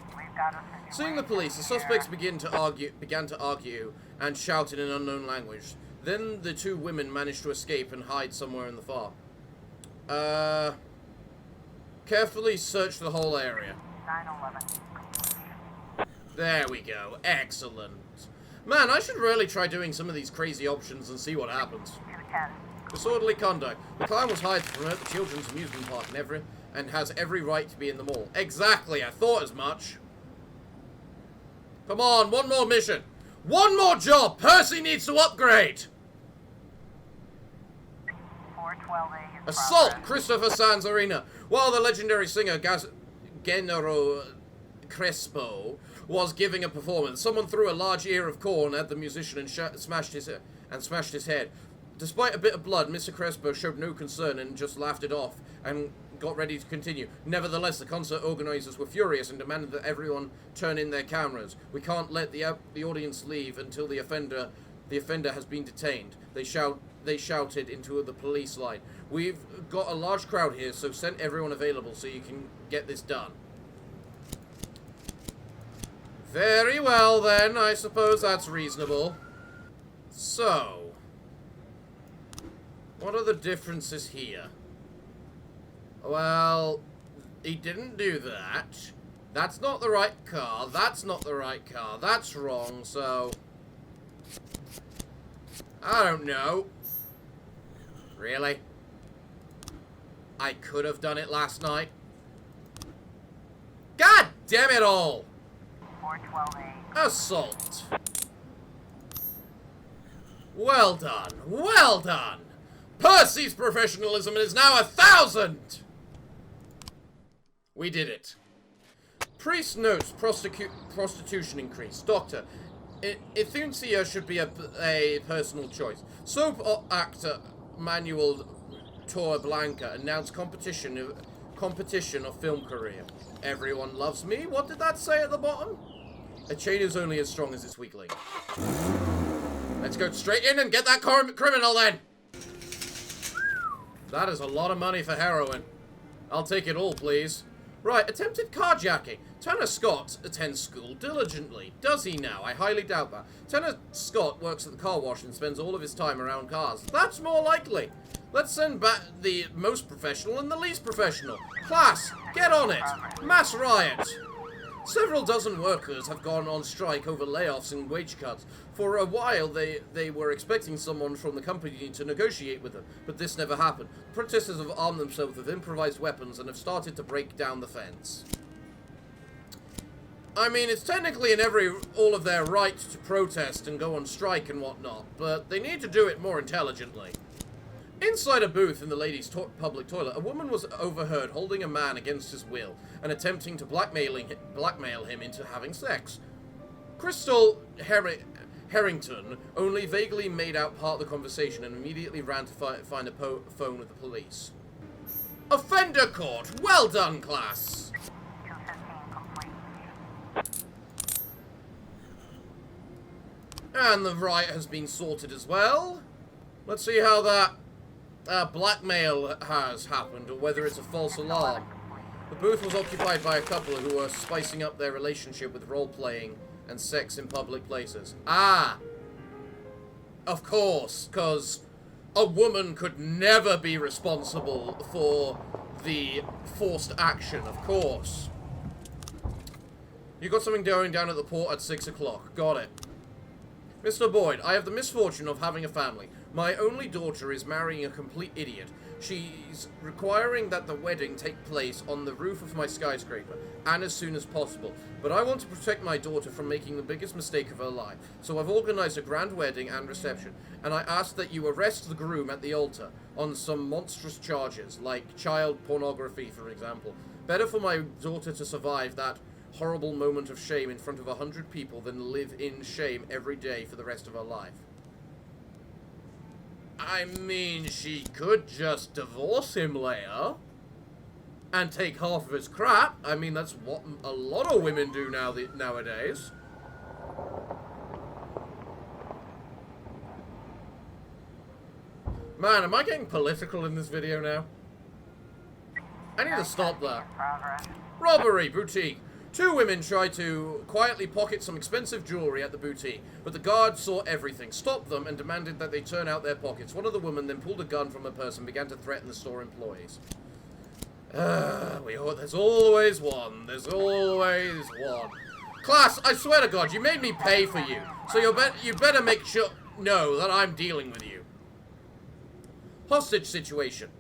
We've got a situation. Seeing the police, the suspects began to argue and shout in an unknown language. Then the two women managed to escape and hide somewhere in the farm. Carefully search the whole area. 911. There we go. Excellent. Man, I should really try doing some of these crazy options and see what happens. 210. Disorderly conduct. The clown was hired to promote the children's amusement park and has every right to be in the mall. Exactly, I thought as much. Come on, one more mission. One more job! Percy needs to upgrade! 412A in Assault progress. Christopher Sands Arena. While the legendary singer Gennaro Crespo was giving a performance, someone threw a large ear of corn at the musician and smashed his head. Despite a bit of blood, Mr. Crespo showed no concern and just laughed it off and got ready to continue. Nevertheless, the concert organizers were furious and demanded that everyone turn in their cameras. We can't let the audience leave until the offender has been detained. They shouted into the police line. We've got a large crowd here, so send everyone available so you can get this done. Very well, then. I suppose that's reasonable. So, what are the differences here? Well, he didn't do that. That's not the right car. That's not the right car. That's wrong, so... I don't know. Really? I could have done it last night. God damn it all! 412A. Assault. Well done. Well done. Percy's professionalism is now 1,000! We did it. Priest notes prostitution increase. Doctor, euthanasia should be a personal choice. Soap actor Manuel Torreblanca announced competition of film career. Everyone loves me. What did that say at the bottom? A chain is only as strong as its weak link. Let's go straight in and get that criminal then. That is a lot of money for heroin. I'll take it all, please. Right, attempted carjacking. Tanner Scott attends school diligently. Does he now? I highly doubt that. Tanner Scott works at the car wash and spends all of his time around cars. That's more likely. Let's send back the most professional and the least professional. Class, get on it. Mass riot. Several dozen workers have gone on strike over layoffs and wage cuts. For a while, they were expecting someone from the company to negotiate with them, but this never happened. Protesters have armed themselves with improvised weapons and have started to break down the fence. I mean, it's technically in all of their right to protest and go on strike and whatnot, but they need to do it more intelligently. Inside a booth in the ladies' public toilet, a woman was overheard holding a man against his will and attempting to blackmail him into having sex. Crystal Harrington only vaguely made out part of the conversation and immediately ran to find a phone with the police. Offender caught! Well done, class! 215 complete. And the riot has been sorted as well. Let's see how that blackmail has happened, or whether it's a false alarm. The booth was occupied by a couple who were spicing up their relationship with role-playing and sex in public places. Ah! Of course, because a woman could never be responsible for the forced action, of course. You got something going down at the port at 6 o'clock. Got it. Mr. Boyd, I have the misfortune of having a family. My only daughter is marrying a complete idiot. She's requiring that the wedding take place on the roof of my skyscraper, and as soon as possible. But I want to protect my daughter from making the biggest mistake of her life. So I've organized a grand wedding and reception, and I ask that you arrest the groom at the altar on some monstrous charges, like child pornography, for example. Better for my daughter to survive that horrible moment of shame in front of 100 people than live in shame every day for the rest of her life. I mean, she could just divorce him later and take half of his crap. I mean, that's what a lot of women do nowadays. Man, am I getting political in this video now? I need to stop that. Progress. Robbery boutique. Two women tried to quietly pocket some expensive jewelry at the boutique, but the guard saw everything, stopped them, and demanded that they turn out their pockets. One of the women then pulled a gun from her purse and began to threaten the store employees. There's always one. There's always one. Class, I swear to God, you made me pay for you, so you better make sure know that I'm dealing with you. Hostage situation.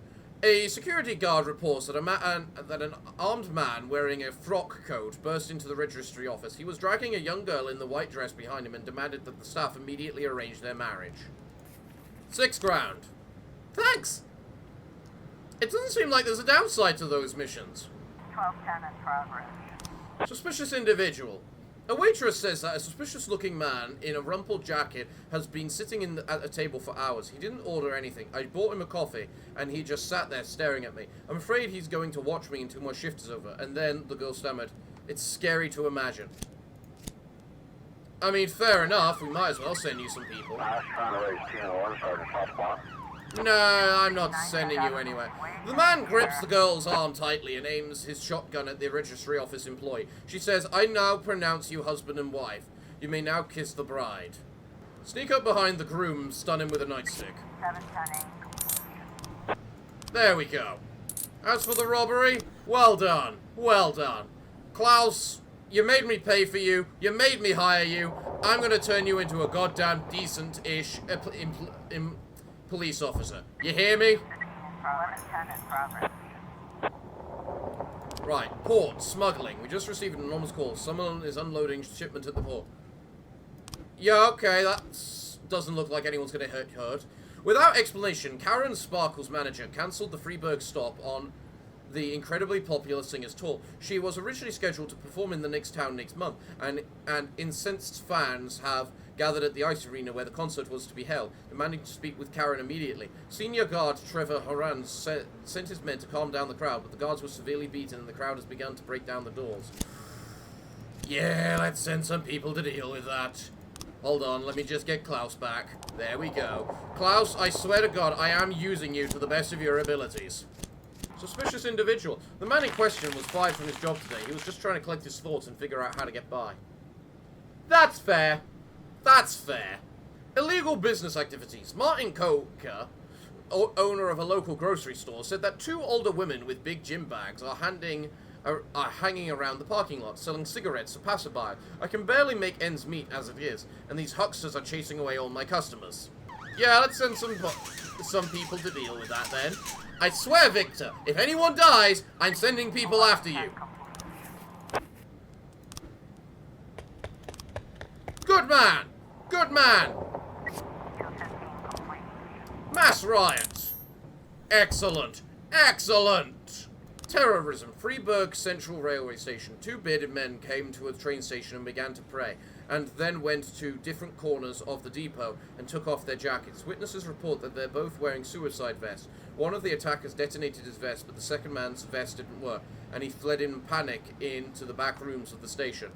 A security guard reports that an armed man wearing a frock coat burst into the registry office. He was dragging a young girl in the white dress behind him and demanded that the staff immediately arrange their marriage. $6 grand. Thanks! It doesn't seem like there's a downside to those missions. 1210 in progress. Suspicious individual. A waitress says that a suspicious-looking man in a rumpled jacket has been sitting at a table for hours. He didn't order anything. I bought him a coffee, and he just sat there staring at me. I'm afraid he's going to watch me until my shift is over. And then the girl stammered, "It's scary to imagine." I mean, fair enough. We might as well send you some people. I was trying to raise 10-1, Sergeant Southpaw. No, I'm not sending you anywhere. The man grips the girl's arm tightly and aims his shotgun at the registry office employee. She says, "I now pronounce you husband and wife. You may now kiss the bride." Sneak up behind the groom and stun him with a nightstick. 710 There we go. As for the robbery, well done. Well done. Klaus, you made me pay for you. You made me hire you. I'm going to turn you into a goddamn decent-ish police officer. You hear me? 1110 in progress. Right, port, smuggling. We just received an enormous call. Someone is unloading shipment at the port. Yeah, okay, that's doesn't look like anyone's going to get hurt. Without explanation, Karen Sparkle's manager cancelled the Freeburg stop on the incredibly popular singer's tour. She was originally scheduled to perform in the next town next month, and incensed fans have gathered at the ice arena where the concert was to be held, demanding to speak with Karen immediately. Senior guard Trevor Horan sent his men to calm down the crowd, but the guards were severely beaten and the crowd has begun to break down the doors. Yeah, let's send some people to deal with that. Hold on, let me just get Klaus back. There we go. Klaus, I swear to God, I am using you to the best of your abilities. Suspicious individual. The man in question was fired from his job today. He was just trying to collect his thoughts and figure out how to get by. That's fair. That's fair. Illegal business activities. Martin Coker, owner of a local grocery store, said that 2 older women with big gym bags are hanging around the parking lot, selling cigarettes to passerby. I can barely make ends meet as it is, and these hucksters are chasing away all my customers. Yeah, let's send some people to deal with that then. I swear, Victor, if anyone dies, I'm sending people after you. Good man! Good man! 215 complete. Mass riot! Excellent! Excellent! Terrorism. Freeburg Central Railway Station. 2 bearded men came to a train station and began to pray, and then went to different corners of the depot and took off their jackets. Witnesses report that they're both wearing suicide vests. One of the attackers detonated his vest, but the second man's vest didn't work, and he fled in panic into the back rooms of the station.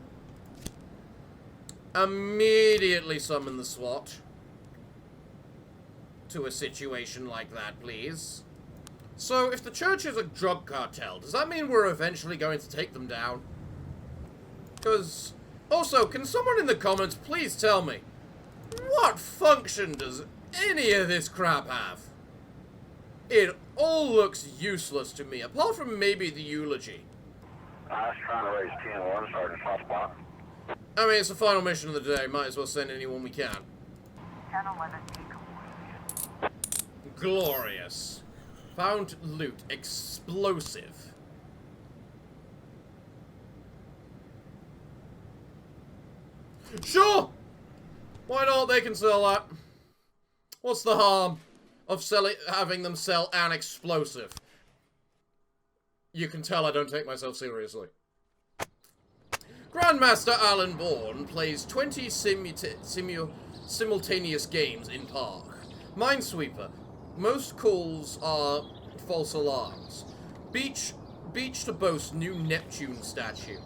Immediately summon the SWAT to a situation like that, please. So, if the church is a drug cartel, does that mean we're eventually going to take them down? Because, also, can someone in the comments please tell me, what function does any of this crap have? It all looks useless to me, apart from maybe the eulogy. I was trying to raise 10-1, Sergeant Hotspot. I mean, it's the final mission of the day, might as well send anyone we can. 1011D complete. Glorious. Found loot. Explosive. Sure! Why not? They can sell that. What's the harm of having them sell an explosive? You can tell I don't take myself seriously. Grandmaster Alan Bourne plays 20 simultaneous games in park. Minesweeper. Most calls are false alarms. Beach to boast new Neptune statue.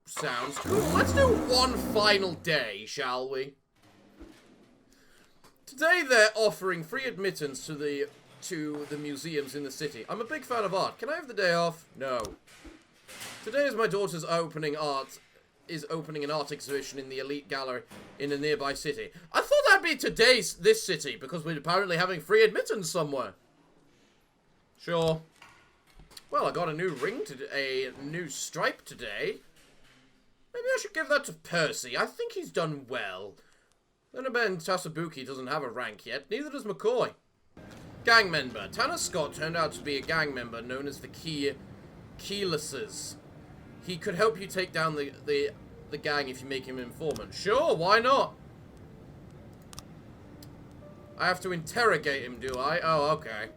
Sounds cool. Let's do one final day, shall we? Today they're offering free admittance to the museums in the city. I'm a big fan of art. Can I have the day off? No. Today is my daughter's opening an art exhibition in the Elite Gallery in a nearby city. I thought that'd be this city, because we're apparently having free admittance somewhere. Sure. Well, I got a new ring a new stripe today. Maybe I should give that to Percy. I think he's done well. Then again, Tasabuki doesn't have a rank yet. Neither does McCoy. Gang member. Tanner Scott turned out to be a gang member known as the Keylesses. He could help you take down the gang if you make him informant. Sure, why not? I have to interrogate him, do I? Oh, okay.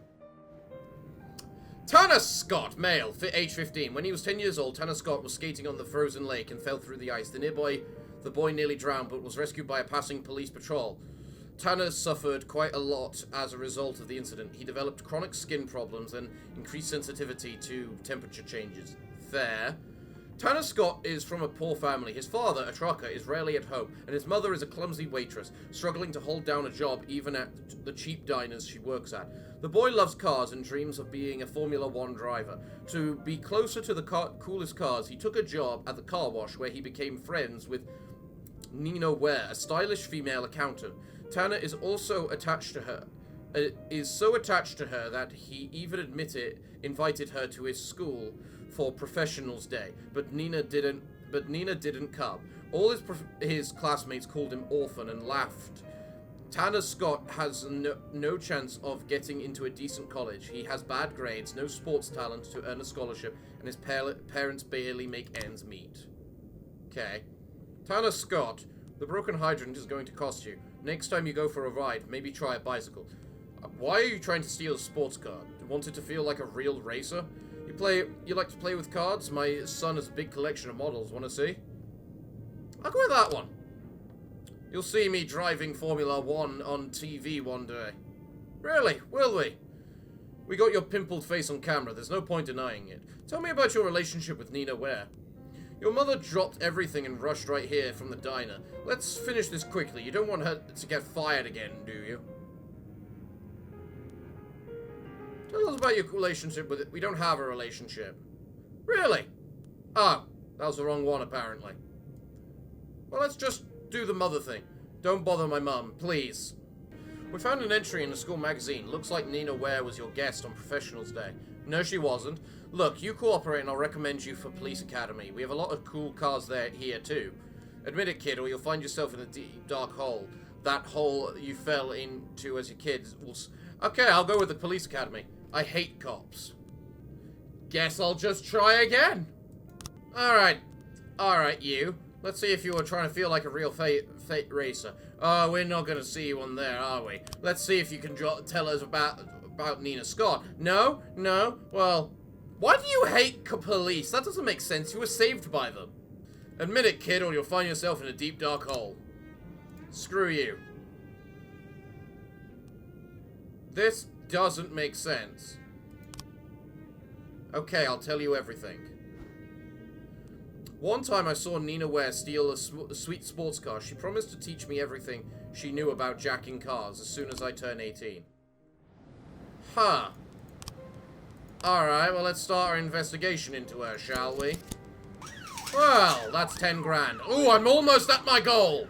Tanner Scott, male, age 15. When he was 10 years old, Tanner Scott was skating on the frozen lake and fell through the ice. The boy nearly drowned, but was rescued by a passing police patrol. Tanner suffered quite a lot as a result of the incident. He developed chronic skin problems and increased sensitivity to temperature changes. Fair. Tanner Scott is from a poor family. His father, a trucker, is rarely at home, and his mother is a clumsy waitress, struggling to hold down a job even at the cheap diners she works at. The boy loves cars and dreams of being a Formula One driver. To be closer to the coolest cars, he took a job at the car wash where he became friends with Nina Ware, a stylish female accountant. Tanner is also attached to her. So attached to her that he even invited her to his school for Professionals Day, but Nina didn't come. All his classmates called him orphan and laughed. Tanner Scott has no chance of getting into a decent college. He has bad grades, no sports talent to earn a scholarship, and his parents barely make ends meet. Okay. Tanner Scott, The broken hydrant is going to cost you. Next time you go for a ride, maybe try a bicycle. Why are you trying to steal a sports car? Want it to feel like a real racer? You like to play with cards? My son has a big collection of models. Want to see? I'll go with that one. You'll see me driving Formula 1 on TV one day. Really? Will we? We got your pimpled face on camera. There's no point denying it. Tell me about your relationship with Nina Ware. Your mother dropped everything and rushed right here from the diner. Let's finish this quickly. You don't want her to get fired again, do you? Tell us about your relationship with it. We don't have a relationship. Really? Oh, that was the wrong one, apparently. Well, let's just do the mother thing. Don't bother my mum, please. We found an entry in the school magazine. Looks like Nina Ware was your guest on Professionals Day. No, she wasn't. Look, you cooperate and I'll recommend you for Police Academy. We have a lot of cool cars here too. Admit it, kid, or you'll find yourself in a deep, dark hole. That hole you fell into as a kid will... Okay, I'll go with the Police Academy. I hate cops. Guess I'll just try again. Alright, you. Let's see if you were trying to feel like a real fate racer. Oh, we're not gonna see you on there, are we? Let's see if you can tell us about Nina Scott. No? No? Well, why do you hate police? That doesn't make sense. You were saved by them. Admit it, kid, or you'll find yourself in a deep, dark hole. Screw you. This doesn't make sense. Okay, I'll tell you everything. One time I saw Nina Ware steal a sweet sports car. She promised to teach me everything she knew about jacking cars as soon as I turn 18. Huh. Alright, well, let's start our investigation into her, shall we? Well, that's 10 grand. Ooh, I'm almost at my goal!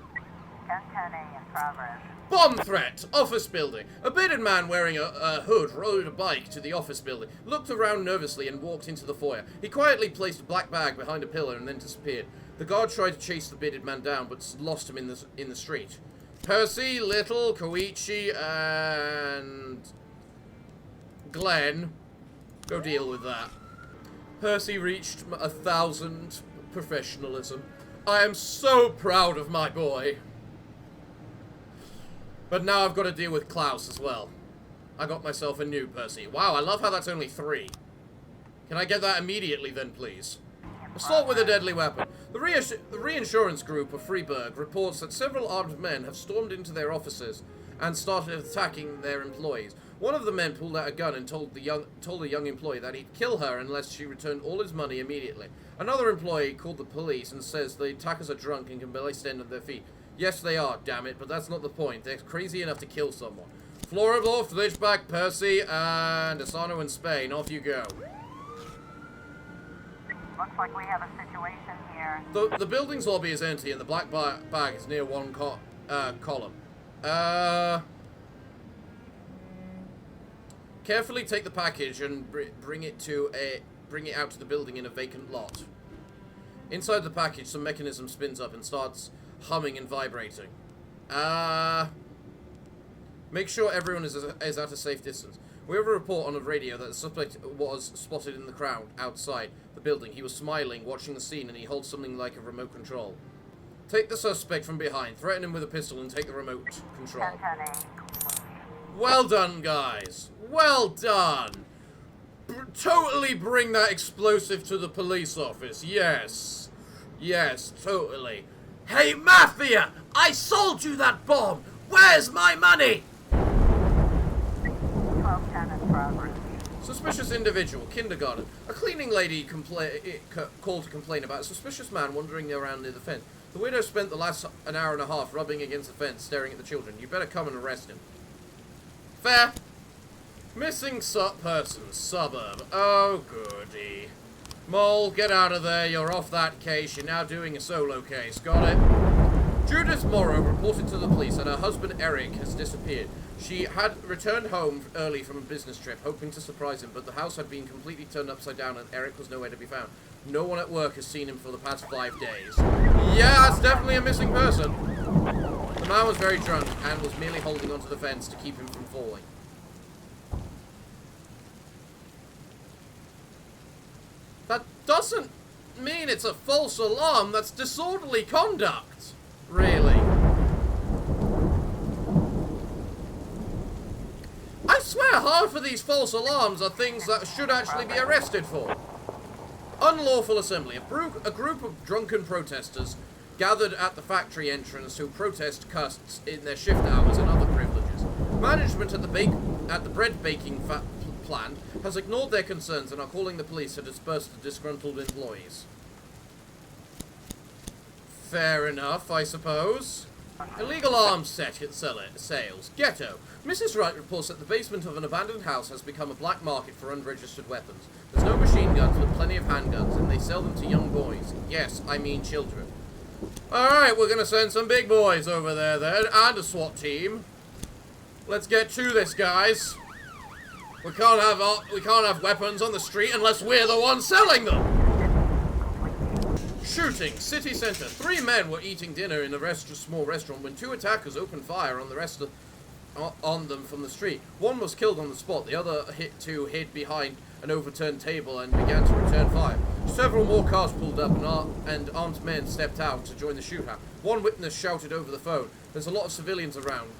1010A in progress. Bomb threat! Office building. A bearded man wearing a hood rode a bike to the office building, looked around nervously and walked into the foyer. He quietly placed a black bag behind a pillar and then disappeared. The guard tried to chase the bearded man down, but lost him in the street. Percy, Little, Koichi, and... Glenn. Go deal with that. Percy reached 1,000 professionalism. I am so proud of my boy. But now I've got to deal with Klaus as well. I got myself a new Percy. Wow, I love how that's only 3. Can I get that immediately then, please? Assault with a deadly weapon. The reinsurance group of Freeburg reports that several armed men have stormed into their offices and started attacking their employees. One of the men pulled out a gun and told a young employee that he'd kill her unless she returned all his money immediately. Another employee called the police and says the attackers are drunk and can barely stand on their feet. Yes, they are, damn it, but that's not the point. They're crazy enough to kill someone. Floribel, Flichback, Percy, and Asano in Spain. Off you go. Looks like we have a situation here. The building's lobby is empty, and the black bag is near one column. Carefully take the package and bring it out to the building in a vacant lot. Inside the package, some mechanism spins up and starts humming and vibrating. Make sure everyone is at a safe distance. We have a report on the radio that the suspect was spotted in the crowd outside the building. He was smiling, watching the scene, and he holds something like a remote control. Take the suspect from behind, threaten him with a pistol, and take the remote control. 1010A. Well done, guys. Well done. Totally bring that explosive to the police office. Yes. Yes, totally. Hey, Mafia! I sold you that bomb! Where's my money? 1210 in progress. Suspicious individual, kindergarten. A cleaning lady called to complain about a suspicious man wandering around near the fence. The widow spent the last an hour and a half rubbing against the fence, staring at the children. You better come and arrest him. Fair. Missing person, suburb. Oh, goody. Mole, get out of there. You're off that case. You're now doing a solo case. Got it? Judith Morrow reported to the police that her husband Eric has disappeared. She had returned home early from a business trip, hoping to surprise him, but the house had been completely turned upside down and Eric was nowhere to be found. No one at work has seen him for the past 5 days. Yeah, that's definitely a missing person. The man was very drunk and was merely holding onto the fence to keep him from falling. That doesn't mean it's a false alarm. That's disorderly conduct. Really. yeah, half of these false alarms are things that should actually be arrested for. Unlawful assembly. A group of drunken protesters gathered at the factory entrance to protest cuts in their shift hours and other privileges. Management at the bread baking plant has ignored their concerns and are calling the police to disperse the disgruntled employees. Fair enough, I suppose. Illegal arms sales. Ghetto. Mrs. Wright reports that the basement of an abandoned house has become a black market for unregistered weapons. There's no machine guns, but plenty of handguns, and they sell them to young boys. Yes, I mean children. Alright, we're gonna send some big boys over there then, and a SWAT team. Let's get to this, guys. We can't have weapons on the street unless we're the ones selling them. Shooting, city center. 3 men were eating dinner in a small restaurant when 2 attackers opened fire on on them from the street. 1 was killed on the spot. The other 2 hid behind an overturned table and began to return fire. Several more cars pulled up and armed men stepped out to join the shootout. 1 witness shouted over the phone, "There's a lot of civilians around."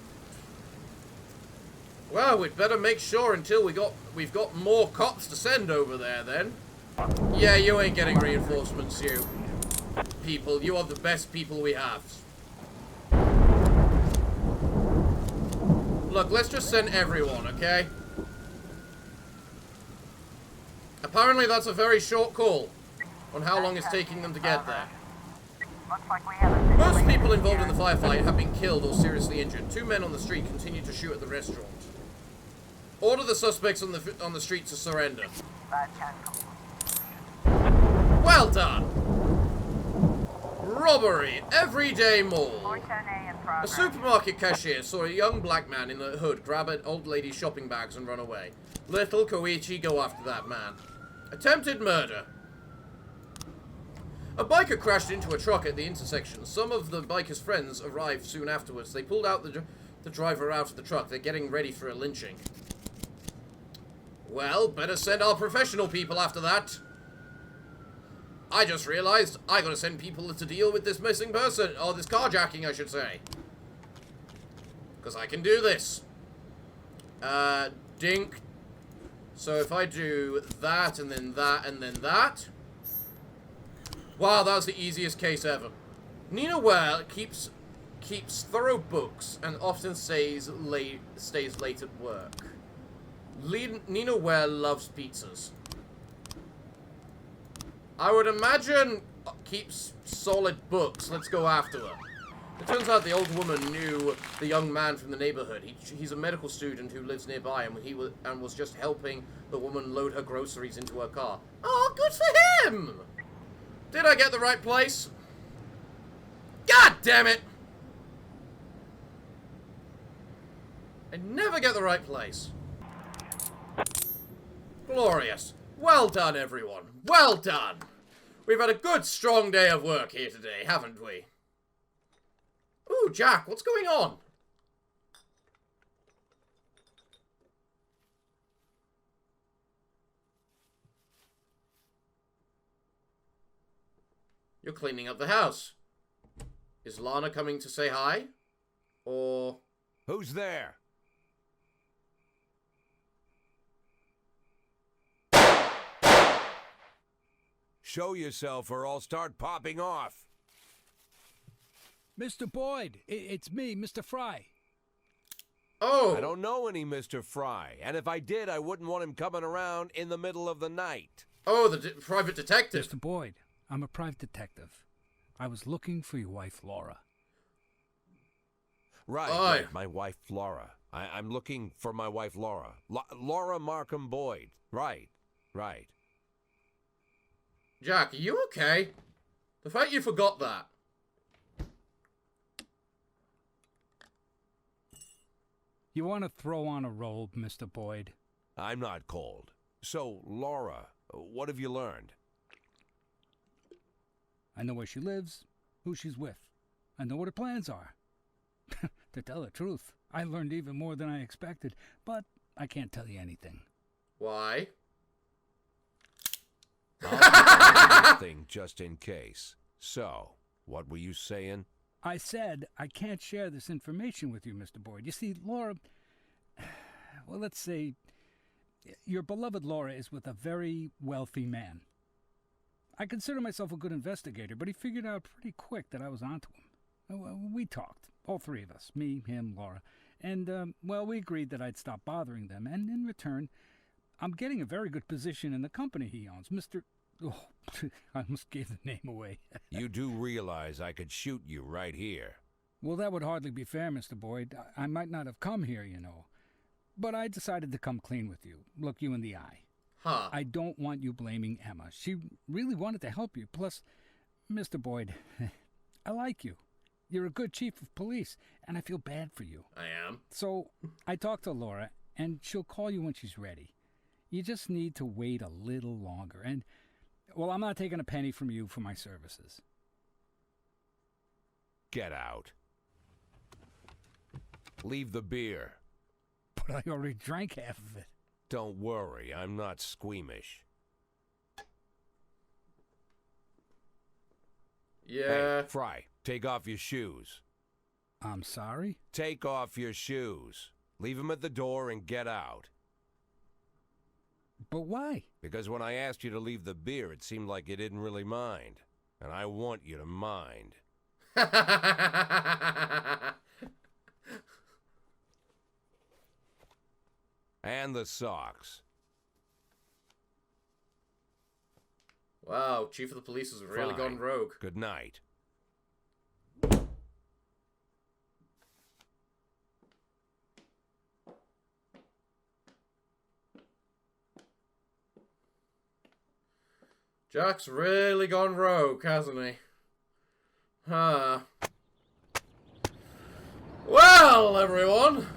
Well, we'd better make sure until we've got more cops to send over there then. Yeah, you ain't getting reinforcements, you people. You are the best people we have. Look, let's just send everyone, okay? Apparently that's a very short call on how long it's taking them to get there. Looks like we have a Most situation people involved in here. the firefight have been killed or seriously injured. 2 men on the street continue to shoot at the restaurant. Order the suspects on the street to surrender. 510. Well done! Robbery, everyday mall. 410A in A progress. supermarket cashier saw a young black man in a hood grab an old lady's shopping bags and run away. Little Koichi, go after that man. Attempted murder. A biker crashed into a truck at the intersection. Some of the biker's friends arrived soon afterwards. They pulled out the driver out of the truck. They're getting ready for a lynching. Well, better send our professional people after that. I just realized I gotta send people to deal with this missing person, or this carjacking, I should say. Because I can do this. Dink. So if I do that, and then that, and then that. Wow, that was the easiest case ever. Nina Ware keeps thorough books and often stays late at work. Nina Ware loves pizzas. I would imagine keeps solid books. Let's go after her. It turns out the old woman knew the young man from the neighborhood. He's a medical student who lives nearby, and was just helping the woman load her groceries into her car. Oh, good for him! Did I get the right place? God damn it! I never get the right place. Glorious. Well done, everyone. Well done. We've had a good, strong day of work here today, haven't we? Ooh, Jack, what's going on? You're cleaning up the house. Is Lana coming to say hi? Or... Who's there? Show yourself or I'll start popping off. Mr. Boyd, it's me, Mr. Fry. Oh! I don't know any Mr. Fry, and if I did, I wouldn't want him coming around in the middle of the night. Oh, the private detective. Mr. Boyd, I'm a private detective. I was looking for your wife, Laura. Right, my wife, Laura. I'm looking for my wife, Laura. Laura Markham Boyd. Right. Jack, are you okay? The fact you forgot that. You want to throw on a robe, Mr. Boyd? I'm not cold. So, Laura, what have you learned? I know where she lives, who she's with. I know what her plans are. To tell the truth, I learned even more than I expected, but I can't tell you anything. Why? I'll thing just in case. So, what were you saying? I said I can't share this information with you, Mr. Boyd. You see, Laura... well, let's say your beloved Laura is with a very wealthy man. I consider myself a good investigator, but he figured out pretty quick that I was onto him. We talked, all three of us, me, him, Laura, and, well, we agreed that I'd stop bothering them, and in return, I'm getting a very good position in the company he owns, Mr. Oh, I almost gave the name away. You do realize I could shoot you right here. Well, that would hardly be fair, Mr. Boyd. I might not have come here, you know. But I decided to come clean with you, look you in the eye. Huh. I don't want you blaming Emma. She really wanted to help you. Plus, Mr. Boyd, I like you. You're a good chief of police, and I feel bad for you. I am. So, I talked to Laura, and she'll call you when she's ready. You just need to wait a little longer, and, well, I'm not taking a penny from you for my services. Get out. Leave the beer. But I already drank half of it. Don't worry, I'm not squeamish. Yeah. Hey, Fry, take off your shoes. I'm sorry? Take off your shoes. Leave them at the door and get out. But why? Because when I asked you to leave the beer, it seemed like you didn't really mind. And I want you to mind. And the socks. Wow, Chief of the Police has really Fine. gone rogue. Good night. Jack's really gone rogue, hasn't he? Huh. Well, everyone,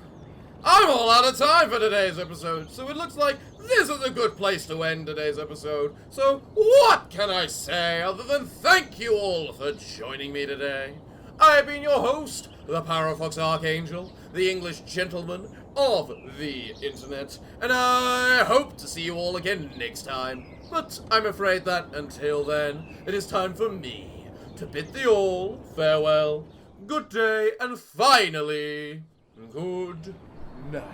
I'm all out of time for today's episode, so it looks like this is a good place to end today's episode. So what can I say other than thank you all for joining me today? I've been your host, the Parafox Archangel, the English gentleman of the internet, and I hope to see you all again next time. But I'm afraid that until then, it is time for me to bid thee all farewell, good day, and finally, good night.